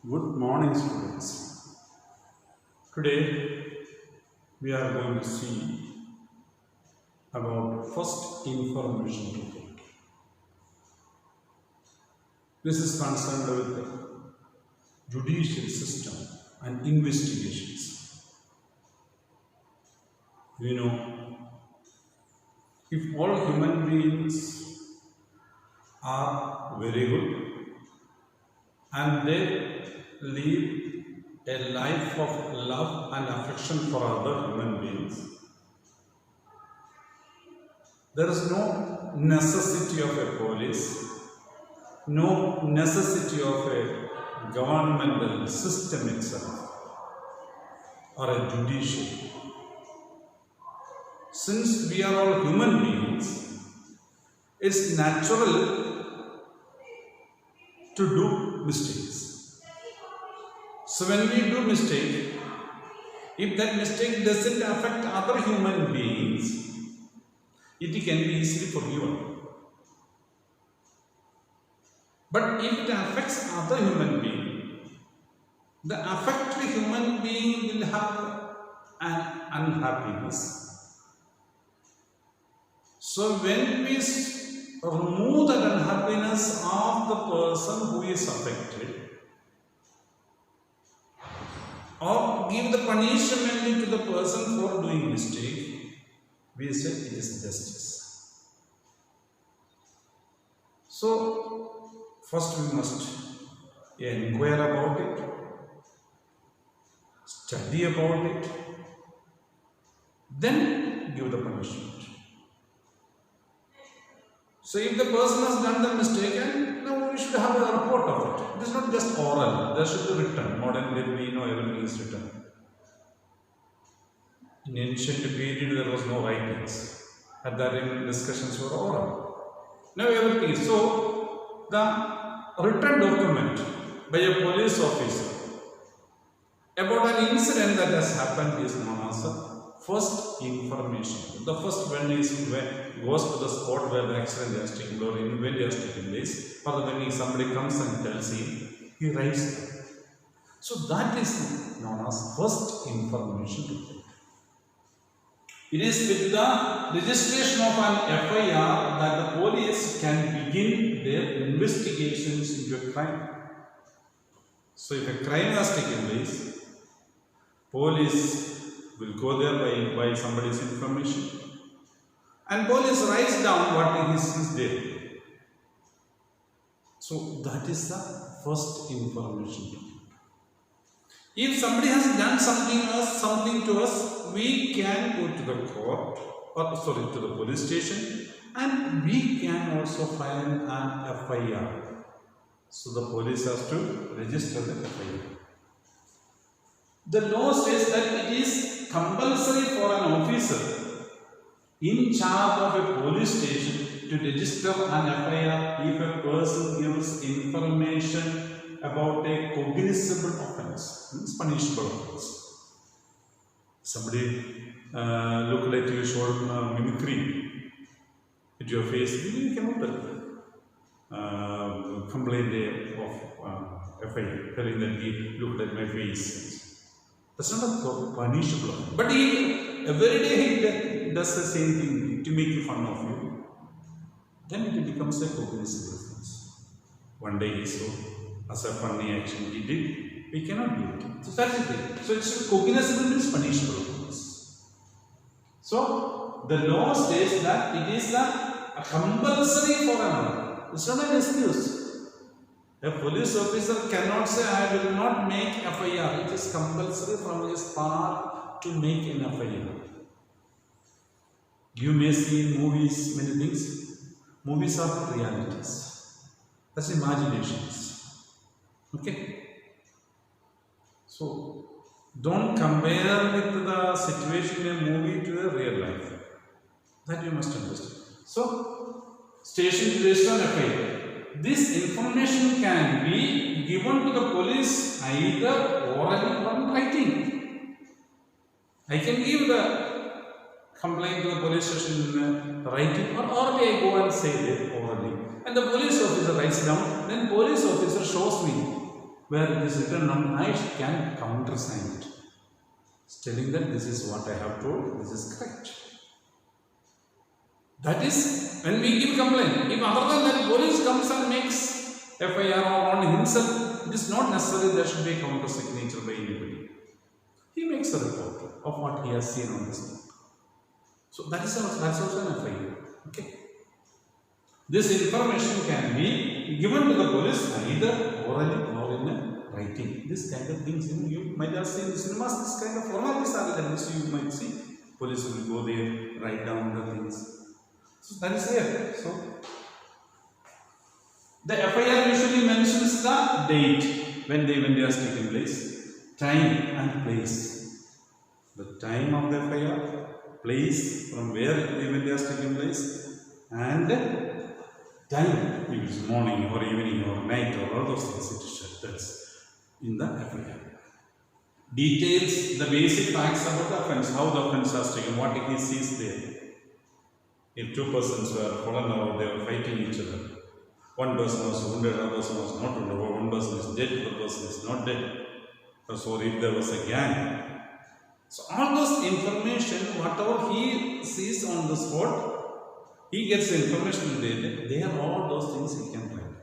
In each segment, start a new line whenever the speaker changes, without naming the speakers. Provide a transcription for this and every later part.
Good morning, students. Today we are going to see about first information technique. This is concerned with the judicial system and investigations. You know, if all human beings are very good and they live a life of love and affection for other human beings, there is no necessity of a police, no necessity of a governmental system itself or a judicial. Since we are all human beings, it's natural to do mistakes. So when we do mistake, if that mistake doesn't affect other human beings, it can be easily forgiven. But if it affects other human being, the affected human being will have an unhappiness. So when we remove that unhappiness of the person who is affected, or give the punishment to the person for doing mistake, we say it is justice. So first we must inquire about it, study about it, then give the punishment. So if the person has done the mistake, and now we should have a report of it. It is not just oral, there should be written. Modern day we know everything is written. In ancient period there was no writings. At that time discussions were oral. Now everything is. So the written document by a police officer about an incident that has happened is known as first information. The first one is when goes to the spot where the accident has taken or when it has taken place, or when somebody comes and tells him, he writes that. So that is known as first information. It is with the registration of an FIR that the police can begin their investigations into a crime. So if a crime has taken place, police will go there by somebody's information, and police writes down what is there. So that is the first information. If somebody has done something to us, we can go to the court, to the police station, and we can also file an FIR. So the police has to register the FIR. The law says that it is compulsory for an officer in charge of a police station to register an FIR if a person gives information about a cognizable offence, means punishable offence. Somebody looked at you, showed mimicry at your face, you cannot complain of FIR, telling that he looked at my face. That's not a punishable offence. But every day he does the same thing to make fun of you, then it becomes a cognizable offence. One day he saw as a funny action he did, we cannot do it. So that's the thing. So it's cognizable means punishable offence. So the law says that it is a compulsory for another. It's not an excuse. A police officer cannot say, I will not make FIR. It is compulsory from his part to make an FIR. You may see in movies many things. Movies are realities. That's imaginations. Okay? So, don't compare with the situation in a movie to a real life. That you must understand. So, station based on FIR. This information can be given to the police either orally or in writing. I can give the complaint to the police station in writing, or orally I go and say it orally. And the police officer writes down, then police officer shows me where it is written on, I can countersign it, telling that this is what I have told, this is correct. That is when we give complaint. If other than that police comes and makes FIR on himself, it is not necessary there should be a counter signature by anybody. He makes a report of what he has seen on this book. So that's also an FIR. Okay. This information can be given to the police either orally or in a writing. This kind of things, you might have seen in cinemas, this kind of formalities are there. So you might see police will go there, write down the things. So that is there. So the FIR usually mentions the date when the event has taken place, time and place. The time of the FIR, place from where the event has taken place, and time, if it is morning or evening or night or all those things, it is that's in the FIR. Details the basic facts about the offence, how the offence has taken, what he sees there. If two persons were fallen over, they were fighting each other. One person was wounded, another person was not wounded, or one person is dead, the person is not dead. So if there was a gang. So all those information, whatever he sees on the spot, he gets the information there. They are all those things he can write.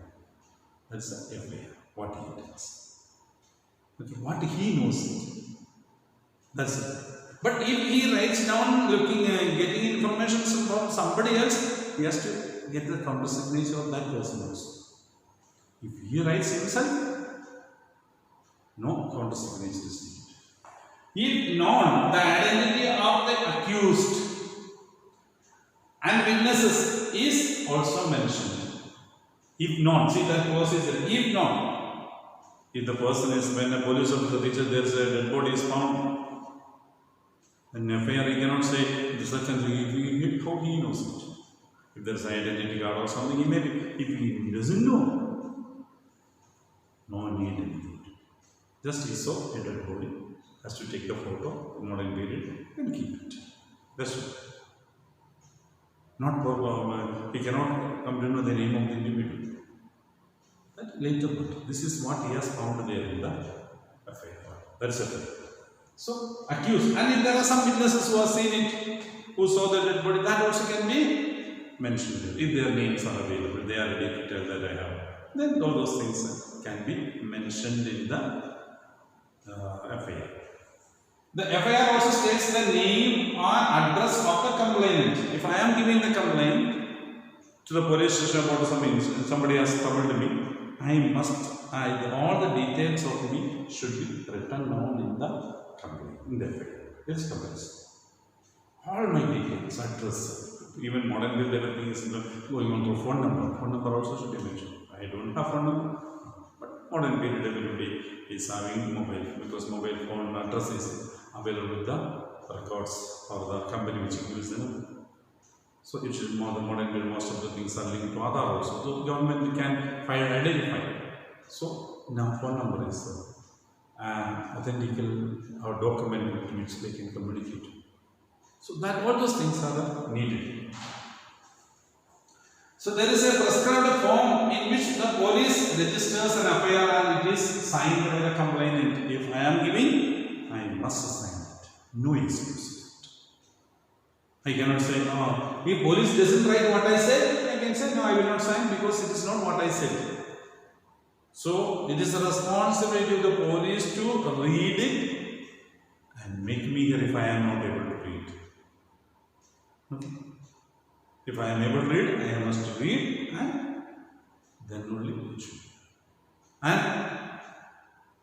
That's the FIR, what he does. Okay, what he knows. That's it. But if he writes down looking getting information from somebody else, he has to get the counter signature of that person also. If he writes himself, no counter signature is needed. If known the identity of the accused and witnesses is also mentioned. If known, see that clause is there. If known, if the person is, when a police officer teaches there is a dead body is found, in FIR, he cannot say the such and how he knows it. If there is an identity card or something, he may be. If he doesn't know, no need anything. Just he saw a dead body, has to take the photo, not in period, and keep it. That's it. Not he cannot come to know the name of the individual. That later, but this is what he has found there in the FIR. That's it. So, accused, and if there are some witnesses who have seen it, who saw the dead body, that also can be mentioned. If their names are available, they are ready to tell that I have, then all those things can be mentioned in the FIR. The FIR also states the name or address of the complainant. If I am giving the complaint to the police station about somebody has troubled me, all the details of me should be written down in the complaint, in the FIR. It's compulsory. All my details, address, even modern build everything is going on to phone number. Phone number also should be mentioned. I don't have phone number, but modern period everybody is having mobile, because mobile phone address is available with the records or the company which gives them. So it should more the modern period, most of the things are linked to Aadhaar also. So government can identify. So now phone number is authentical or document with which they can communicate. So that all those things are needed. So there is a prescribed form in which the police registers an FIR and it is signed by the complainant. If I am giving, I must sign it. No excuse. I cannot say, no, if police doesn't write what I said, I can say, no, I will not sign because it is not what I said. So it is the responsibility of the police to read it and make me hear if I am not able to read. Okay. If I am able to read, I must read and then only it should be. And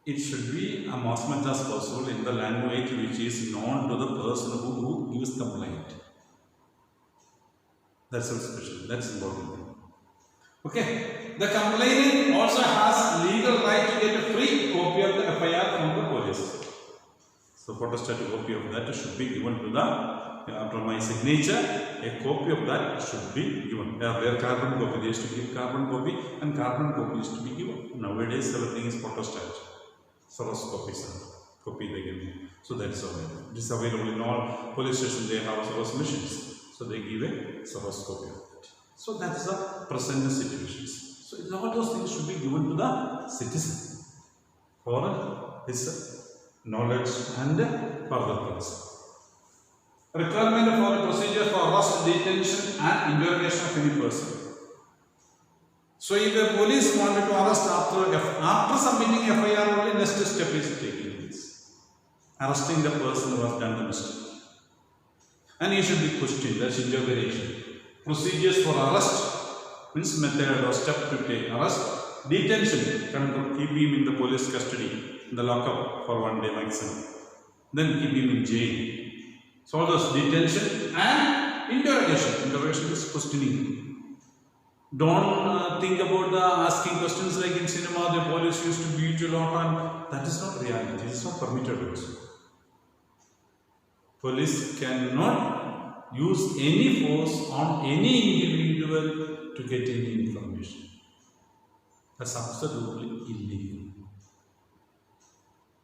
it should be as much as possible in the language which is known to the person who gives complaint. That's so special. That's important. Okay. The complainant also has legal right to get a free copy of the FIR from the police. So photostatic copy of that should be given to the, after my signature, a copy of that should be given. Where carbon copy, they used to give carbon copy and carbon copy is to be given. Nowadays everything is photostat. Xerox copies are copy they give. So that is available. It is available in all police stations, they have Xerox machines. So they give a Xerox copy of it. So that is the present situations. So all those things should be given to the citizen. for his knowledge and further things. Requirement for a procedure for arrest, detention and interrogation of any person. So if the police wanted to arrest after submitting FIR, only next step is taking this. Arresting the person who has done the mistake. And he should be questioned, that's interrogation. Procedures for arrest means method or step to take. Arrest, detention, keep him in the police custody, in the lockup for 1 day maximum. Then keep him in jail. So all those detention and interrogation. Interrogation is questioning. Don't think about the asking questions like in cinema, the police used to beat you a lot, and that is not reality. It is not permitted also. Police cannot use any force on any individual to get any information. That's absolutely illegal.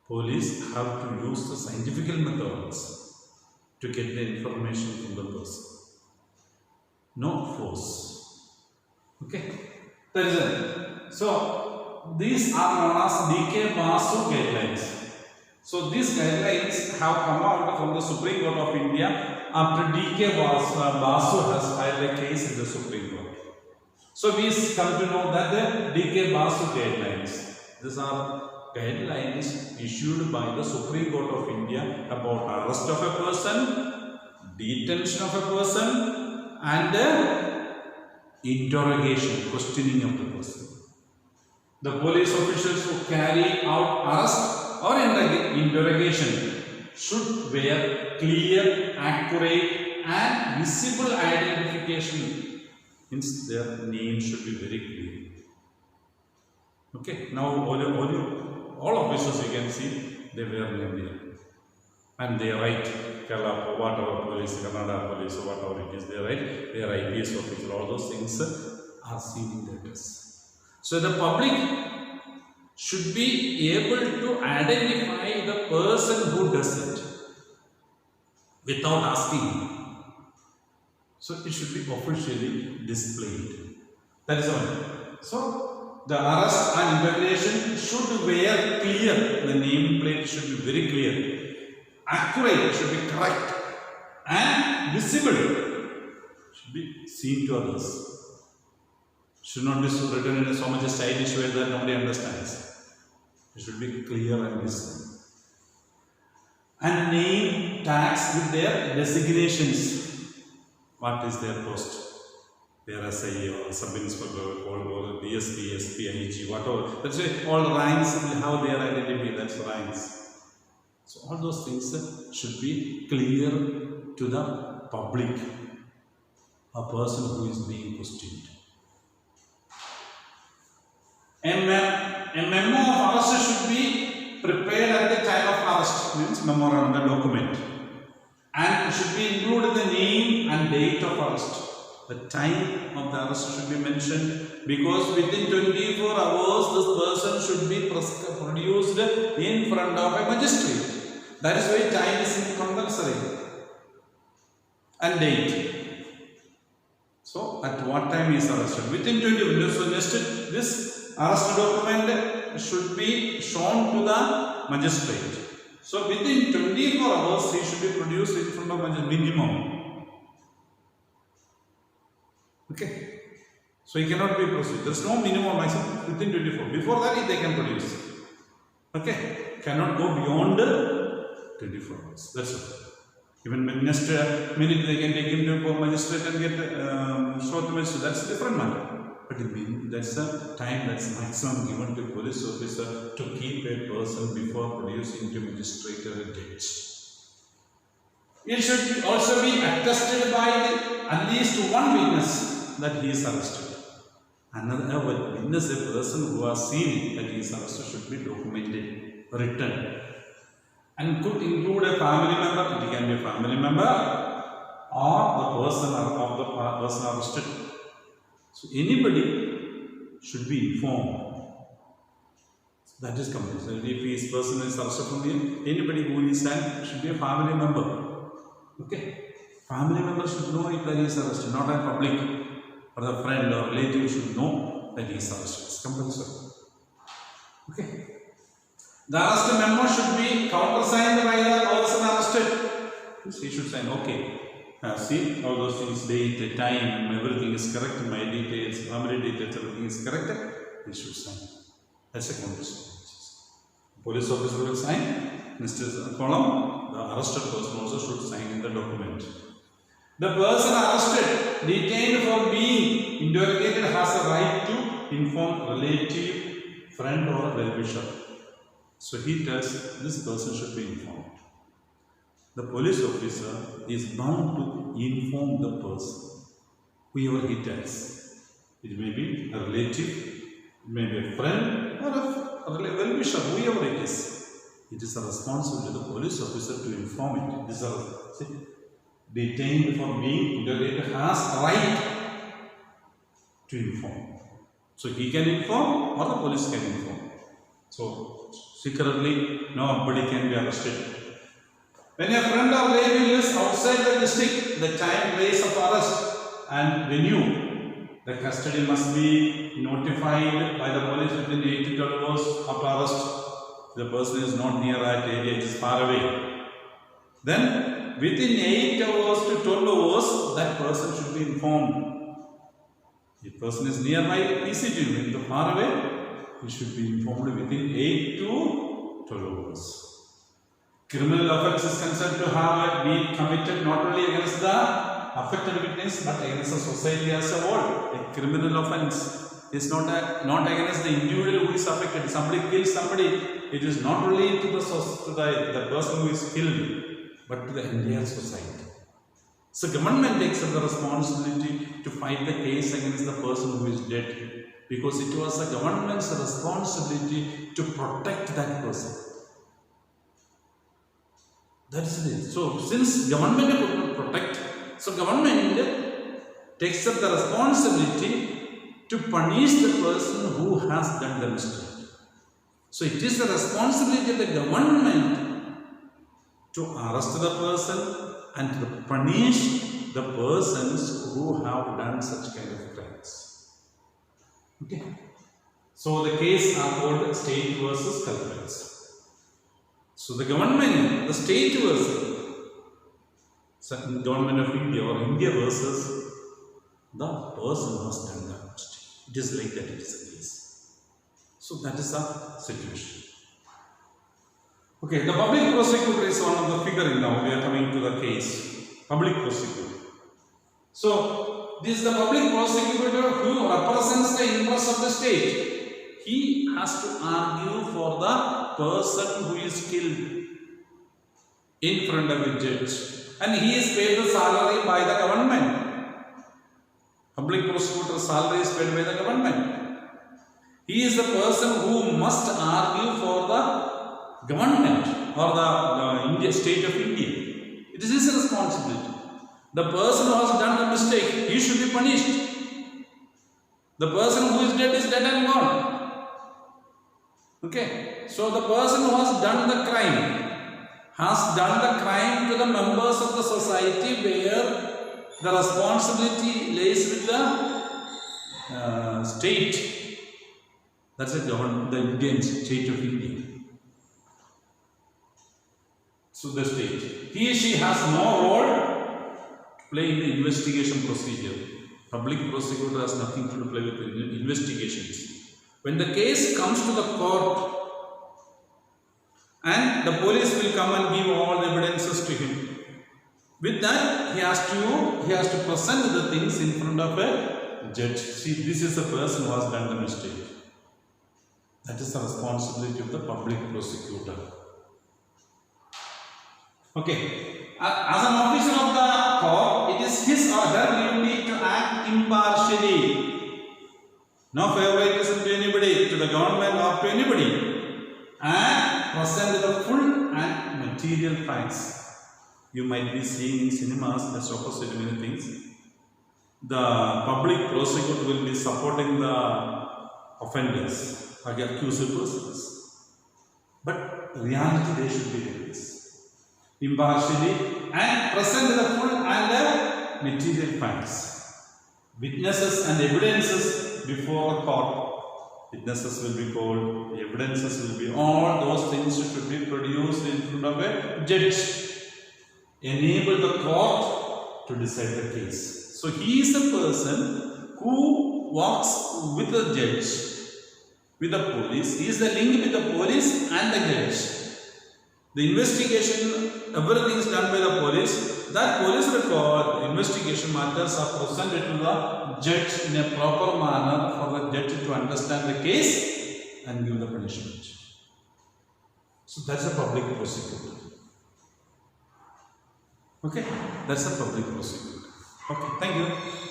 Police have to use the scientific methods to get the information from the person. No force. Okay, that is it. So these are known as DK Basu guidelines. So these guidelines have come out from the Supreme Court of India after DK Basu has filed a case in the Supreme Court. So we come to know that the DK Basu guidelines. These are guidelines issued by the Supreme Court of India about arrest of a person, detention of a person, and interrogation, questioning of the person. The police officials who carry out arrest or interrogation should wear clear, accurate and visible identification. Means their name should be very clear. Okay, now all officers you can see, they wear name here. And they write Kerala, whatever police, Kannada police, or whatever it is, they write, they are IPS officer, all those things are seen in their dress. So the public should be able to identify the person who does it without asking. So it should be officially displayed. That is all. So the arrest and interrogation should wear clear, the nameplate should be very clear. Accurate, should be correct, and visible, should be seen to others. Should not be written in so much a stylish way that nobody understands. It should be clear and visible. And name tags with their designations. What is their post? Their SI or sub-inspector or DSP, SP, IG, whatever. That's why all ranks will have their identity, that's ranks. So all those things should be clear to the public, a person who is being questioned. A memo of arrest should be prepared at the time of arrest, means memorandum document, and it should be included the name and date of arrest. The time of the arrest should be mentioned, because within 24 hours this person should be produced in front of a magistrate. That is why time is compulsory. And date. So at what time he is arrested? Within 24 hours. So next, this arrest document should be shown to the magistrate. So within 24 hours he should be produced in front of magistrate, minimum. Okay. So he cannot be proceeded. There is no minimum maximum within 24. Before that they can produce. Okay. Cannot go beyond 24 hours. That's it. Even next minute they can take him to a magistrate and get short to magistrate. That's a different matter. But that's the time that's maximum given to police officer to keep a person before producing to magistrate or a judge. It should also be attested by at least one witness that he is arrested. Another witness, a person who has seen that he is arrested, should be documented, written. And could include a family member, it can be a family member or the person arrested. So anybody should be informed. That is compulsory. If his person is arrested from here, anybody who is there should be a family member. Okay? Family member should know if he is arrested, not a public or the friend or relative should know that he is arrested. It's compulsory. Okay? The arrest memo should be countersigned by the person arrested. He should sign, okay. See, all those things, date, time, everything is correct, my details, family details, everything is correct. He should sign. That's a countersign. Police officer will sign. Next is a column. The arrested person also should sign in the document. The person arrested, detained for being interrogated has a right to inform relative, friend or well-wisher. So he tells this person should be informed. The police officer is bound to inform the person, whoever he tells. It may be a relative, it may be a friend or a well-wisher, whoever it is. It is a responsibility of the police officer to inform it. This is detained for being interrogated has a right to inform. So he can inform or the police can inform. So secretly nobody can be arrested. When a friend or relative lives outside the district, the time, place of arrest and venue, the custody must be notified by the police within 8 to 12 hours after arrest. The person is not near that area, it is far away. Then within 8 hours to 12 hours, that person should be informed. If the person is nearby, easy to him. If far away, he should be informed within 8 to 12 hours. Criminal offence is considered to have been committed not only against the affected witness but against the society as a whole. A criminal offence is not against the individual who is affected. Somebody kills somebody, it is not only to the person who is killed but to the entire society. So government takes up the responsibility to fight the case against the person who is dead, because it was the government's responsibility to protect that person. That's it. So since government could not protect, so government takes up the responsibility to punish the person who has done the mistake. So it is the responsibility of the government to arrest the person and to punish the persons who have done such kind of crimes. Okay. So the case are called state versus culprits. So the government, the state versus government of India or India versus the person who has done that mistake. It is like that, it is a case. So that is the situation. Okay, the public prosecutor is one of the figure now. We are coming to the case. Public prosecutor. So this is the public prosecutor who represents the interest of the state. He has to argue for the person who is killed in front of a judge, and he is paid the salary by the government. Public prosecutor's salary is paid by the government. He is the person who must argue for the government or the state of India. It is his responsibility. The person who has done the mistake, he should be punished. The person who is dead and gone. Okay, so the person who has done the crime to the members of the society where the responsibility lays with the state. That's the Indian state of India. So the state. He or she has no role to play in the investigation procedure. Public prosecutor has nothing to play with the investigations. When the case comes to the court and the police will come and give all the evidences to him, with that he has to present the things in front of a judge. See, this is the person who has done the mistake. That is the responsibility of the public prosecutor. Okay, as an officer of the court, it is his or her duty to act impartially. No favoritism to anybody, to the government or to anybody, and present the full and material facts. You might be seeing in cinemas, that's opposite many things. The public prosecutor will be supporting the offenders or the accused persons. But reality, they should be like this. Impartially and present the full and the material facts. Witnesses and evidences before the court. witnesses will be called, evidences will be, all those things should be produced in front of a judge. Enable the court to decide the case. So he is the person who works with the judge, with the police. He is the link with the police and the judge. The investigation, everything is done by the police. That police record, the investigation matters are presented to the judge in a proper manner for the judge to understand the case and give the punishment. So that's a public prosecutor. Okay, that's a public prosecutor. Okay, thank you.